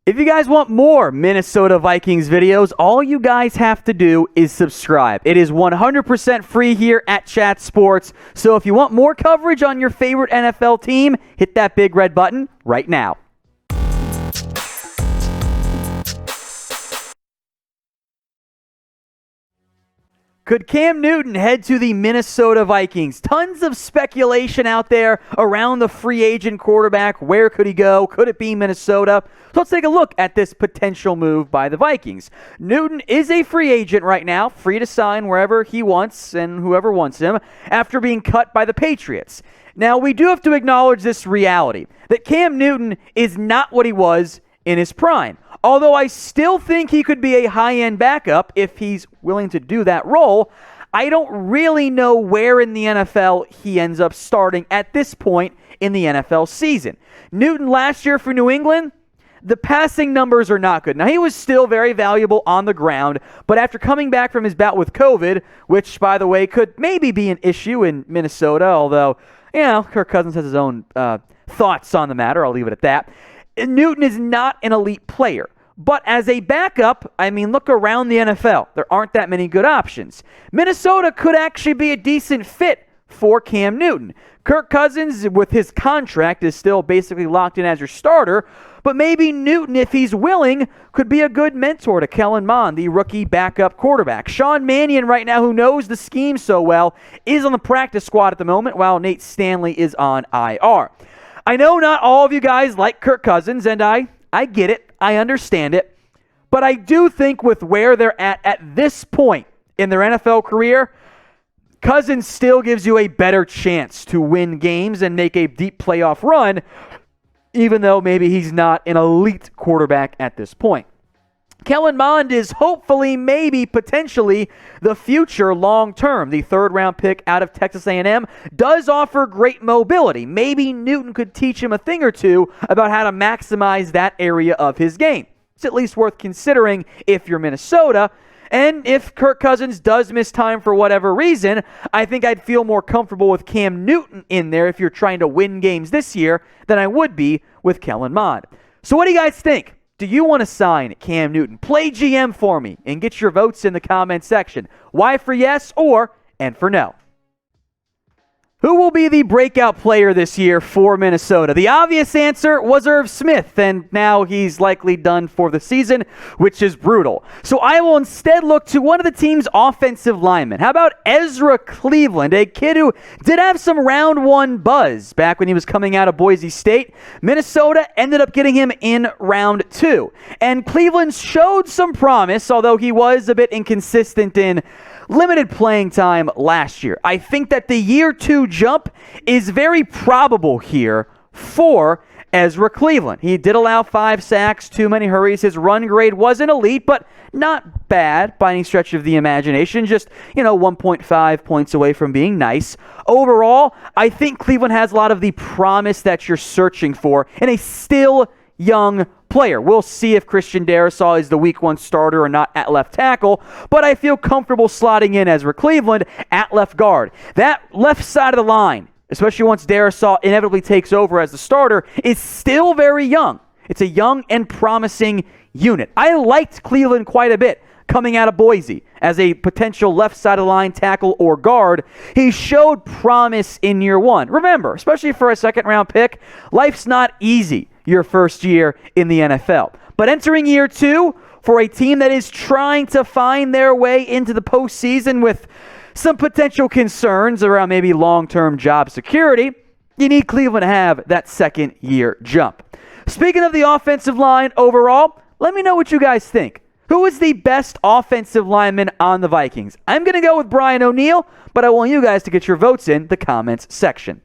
If you guys want more Minnesota Vikings videos, all you guys have to do is subscribe. It is 100% free here at Chat Sports. So if you want more coverage on your favorite NFL team, hit that big red button right now. Could Cam Newton head to the Minnesota Vikings? Tons of speculation out there around the free agent quarterback. Where could he go? Could it be Minnesota? So let's take a look at this potential move by the Vikings. Newton is a free agent right now, free to sign wherever he wants and whoever wants him, after being cut by the Patriots. Now, we do have to acknowledge this reality, that Cam Newton is not what he was in his prime. Although I still think he could be a high-end backup if he's willing to do that role, I don't really know where in the NFL he ends up starting at this point in the NFL season. Newton last year for New England, the passing numbers are not good. Now, he was still very valuable on the ground, but after coming back from his bout with COVID, which, by the way, could maybe be an issue in Minnesota, although, Kirk Cousins has his own thoughts on the matter. I'll leave it at that. Newton is not an elite player. But as a backup, look around the NFL. There aren't that many good options. Minnesota could actually be a decent fit for Cam Newton. Kirk Cousins, with his contract, is still basically locked in as your starter, but maybe Newton, if he's willing, could be a good mentor to Kellen Mond, the rookie backup quarterback. Sean Mannion right now, who knows the scheme so well, is on the practice squad at the moment, while Nate Stanley is on IR. I know not all of you guys like Kirk Cousins, and I get it. I understand it. But I do think with where they're at this point in their NFL career, Cousins still gives you a better chance to win games and make a deep playoff run, even though maybe he's not an elite quarterback at this point. Kellen Mond is hopefully, maybe, potentially the future long-term. The third-round pick out of Texas A&M does offer great mobility. Maybe Newton could teach him a thing or two about how to maximize that area of his game. It's at least worth considering if you're Minnesota. And if Kirk Cousins does miss time for whatever reason, I think I'd feel more comfortable with Cam Newton in there if you're trying to win games this year than I would be with Kellen Mond. So what do you guys think? Do you want to sign Cam Newton? Play GM for me and get your votes in the comment section. Y for yes and for no. Who will be the breakout player this year for Minnesota? The obvious answer was Irv Smith, and now he's likely done for the season, which is brutal. So I will instead look to one of the team's offensive linemen. How about Ezra Cleveland, a kid who did have some round one buzz back when he was coming out of Boise State. Minnesota ended up getting him in round two. And Cleveland showed some promise, although he was a bit inconsistent in limited playing time last year. I think that the year two jump is very probable here for Ezra Cleveland. He did allow 5 sacks, too many hurries. His run grade wasn't elite, but not bad by any stretch of the imagination. Just, 1.5 points away from being nice. Overall, I think Cleveland has a lot of the promise that you're searching for in a still young player. We'll see if Christian Darrisaw is the week 1 starter or not at left tackle, but I feel comfortable slotting in Ezra Cleveland at left guard. That left side of the line, especially once Darrisaw inevitably takes over as the starter, is still very young. It's a young and promising unit. I liked Cleveland quite a bit coming out of Boise as a potential left side of the line tackle or guard. He showed promise in year 1. Remember, especially for a second-round pick, life's not easy your first year in the NFL. But entering year 2 for a team that is trying to find their way into the postseason with some potential concerns around maybe long-term job security, you need Cleveland to have that second-year jump. Speaking of the offensive line overall, let me know what you guys think. Who is the best offensive lineman on the Vikings? I'm going to go with Brian O'Neill, but I want you guys to get your votes in the comments section.